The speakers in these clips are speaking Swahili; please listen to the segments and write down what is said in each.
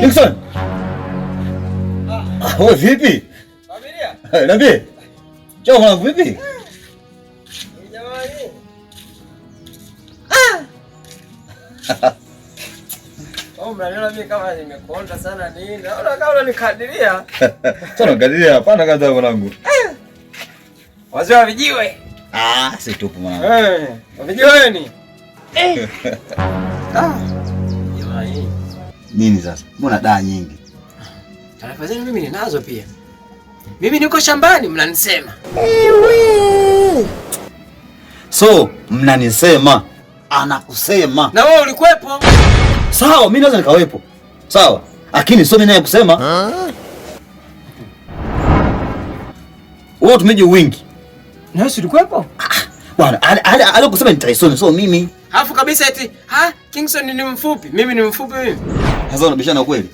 Kingston. Wewe vipi? Familia. Niambie. Njoo mwanangu vipi? Jamani. Mnaniona mimi kama nimekonda sana nini? Naona kama unanikadiria. Sasa unakadiria hapana kaza mwanangu. Wazee wa vijiwe. Si tupo mwanangu. Vijiwe ni. Jamani. Nini sasa? Mbona daa nyingi? Taarifa zenu mimi ninazo pia. Mimi niko shambani mnanisema. So, mnanisema, anakusema. Na wewe ulikuwepo? Sawa, mimi naweza nikawepo. Sawa. Lakini sio mimi naye kusema. Wewe tumeje wingi. Na wewe ulikuwepo? Bwana, ale kusema ni Tyson, so mimi. Hafu kabisa eti, Kingston ni mfupi. Mimi ni mfupi mimi. Sasa unabishana kweli?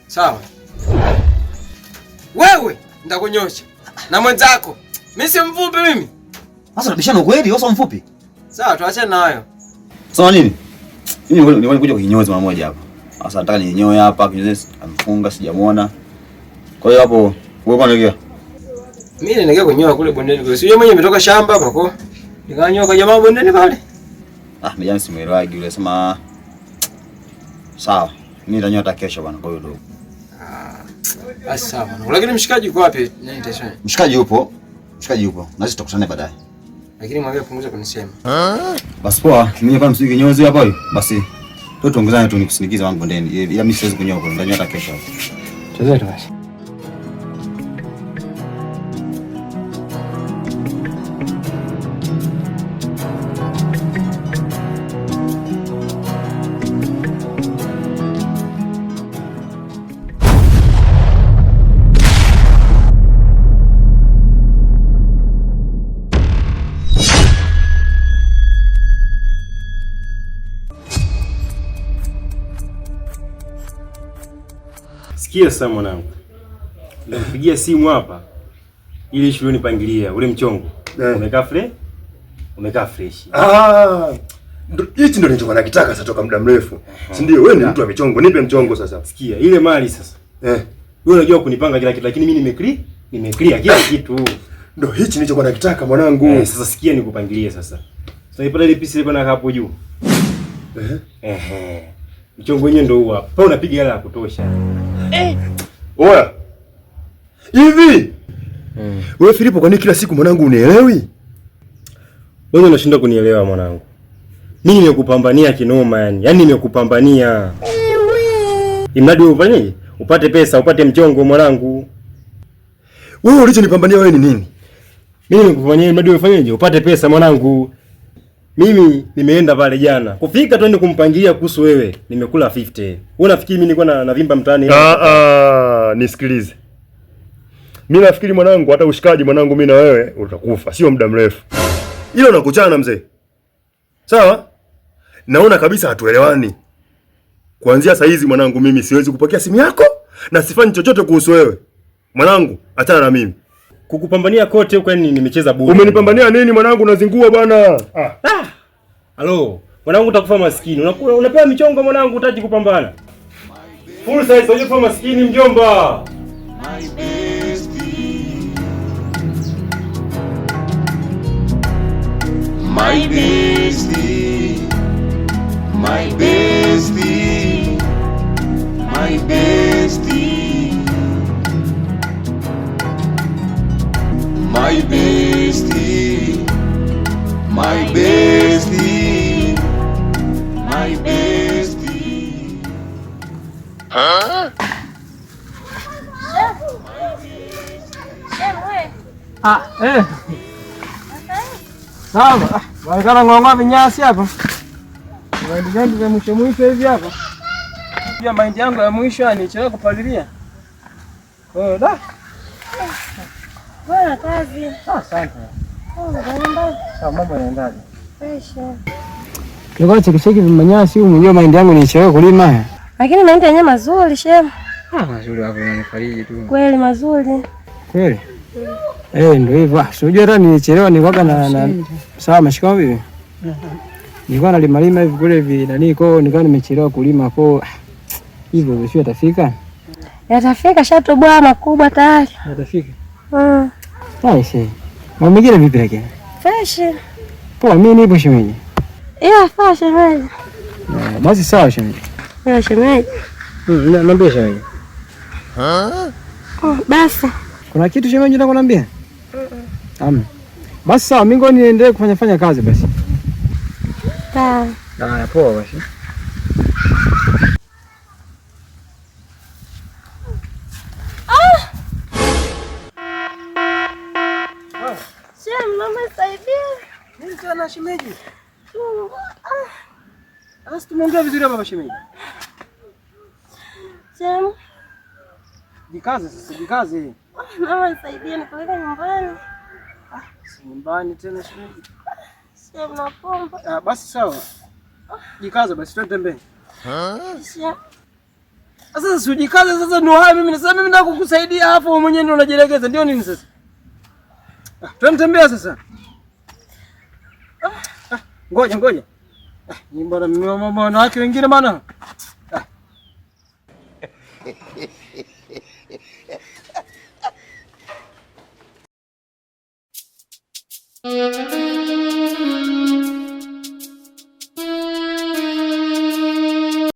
Sawa. Wewe nitakunyosha. Na mwenzako. Mimi si mfupi mimi. Sasa unabishana kweli, wewe sio mfupi? Sawa, tuachane na hayo. Sawa nini? Mimi nilikuja kukinyoza mara moja hapa. Sasa nataka ninyoe hapa, kinyozi amfunga sijamuona. Kwa hiyo hapo wewe kwa nini? Mimi ninaelekea kunyoa kule bondeni kule. Sio mwenyewe nimetoka shamba hapa kwa. Nikanyoa kwa jamaa bondeni pale. Mimi simuelewagi yule sema sawa. Mimi nitanyoa hata kesho bwana kwa hiyo dogo. Sawa. Lakini mshikaji yuko wapi? Nani Tyson? Mshikaji yupo. Na sisi tutakutana baadaye. Lakini mwambie punguza kunisema. Basi poa, mimi kama msiki kinyozi hapa hiyo. Basi tuongozane tu nikusindikiza wangu bondeni. Ila mimi siwezi kunyoa kwa ndani hata kesho. Tuzoe tu basi. Sikia sasa mwanangu. Nipigia simu hapa ili shule nipangilia ule mchongo. Umekaa fresh. Hichi ndio nilichokuwa nakitaka sasa toka muda mrefu. Si ndio wewe ni mtu wa michongo, nipe mchongo sasa. Sikia, ile mali sasa. Wewe unajua kunipanga kila kitu lakini mimi nimeclear kila kitu. Ndio hichi nilichokuwa nakitaka mwanangu. Sasa sikia nikupangilie sasa. Sasa ipata ile pisi ile na hapo juu. Mchongo wenyewe ndio huo hapa. Pao unapiga hela ya kutosha. Oya. Hivi. Wewe Filipo kwa nini kila siku mwanangu unielewi? Wewe unashindwa kunielewa mwanangu. Mimi nimekupambania kinoma yani. Yaani nimekupambania. Imradi ufanye upate pesa, upate mchongo mwanangu. Wewe ulichonipambania wewe ni nini? Mimi nimekupambania imradi ufanyeje? Upate pesa mwanangu. Mimi nimeenda pale jana. Kufika twende kumpangilia kuhusu wewe. Nimekula 50. Wewe unafikiri mimi nilikuwa na vimba mtaani? Nisikilize. Mimi nafikiri mwanangu hata ushikaji mwanangu mimi na wewe utakufa, sio muda mrefu. Ila unakuchana mzee. Sawa? Naona kabisa hatuelewani. Kuanzia saa hizi mwanangu mimi siwezi kupokea simu yako na sifanyi chochote kuhusu wewe. Mwanangu, achana na mimi. Kukupambania kote huko yani nimecheza bure. Umenipambania nini mwanangu unazingua bwana? Halo, mwanangu utakufa maskini. Unapewa michongo mwanangu utaji kupambana. Full size unajua maskini mjomba. My bestie. My bestie. My bestie. My bestie. My bestie. My bestie. My bestie. Sawa. Walikana ng'ong'o vinyasi hapa. Mahindi ya mwisho hivi hapa. Pia mahindi yangu ya mwisho anichelewa kupalilia. Da. Bwana kazi. Asante. Unaenda? Sawa, mambo yanaendaje? Fresh. Nilikuwa cheki manyasi huko mwenyewe mahindi yangu nichelewa kulima. Lakini mahindi yenyewe mazuri shem. Mazuri hapo yananifariji tu. Kweli mazuri. Kweli? Ndio hivyo. Sijui hata nilichelewa nilikuwa na sawa mashikao hivi. Nilikuwa nalima hivi kule hivi nani nilikuwa nimechelewa kulima kwa Hivyo sio yatafika? Yatafika, shatoboa makubwa tayari. Yatafika. Mm. Mambo mengine vipi lakini? Fresh. Poa, mimi nipo shemeji. Sawa shemeji. Basi sawa shemeji. Shemeji. Niambie shemeji. Basi. Kuna kitu shemeji nataka kuniambia? Basi sawa, mimi ngoja niendelee kufanya kazi basi. Sawa. Haya, poa basi. Mama saidia. Nini tena shemeji? Sasa tumeongea vizuri hapa shemeji. Jikaze sasa, jikaze. Mama nisaidie nipeleke nyumbani. Si nyumbani tena shemeji. Napomba. Basi sawa. Jikaze basi tutembee. Sasa si ujikaze sasa ndio haya mimi nasema mimi nataka kukusaidia hapo wewe mwenyewe ndio unajilegeza ndio nini sasa? Tunatembea sasa. Ngoja. Ni bora mimi mama wake wengine bana.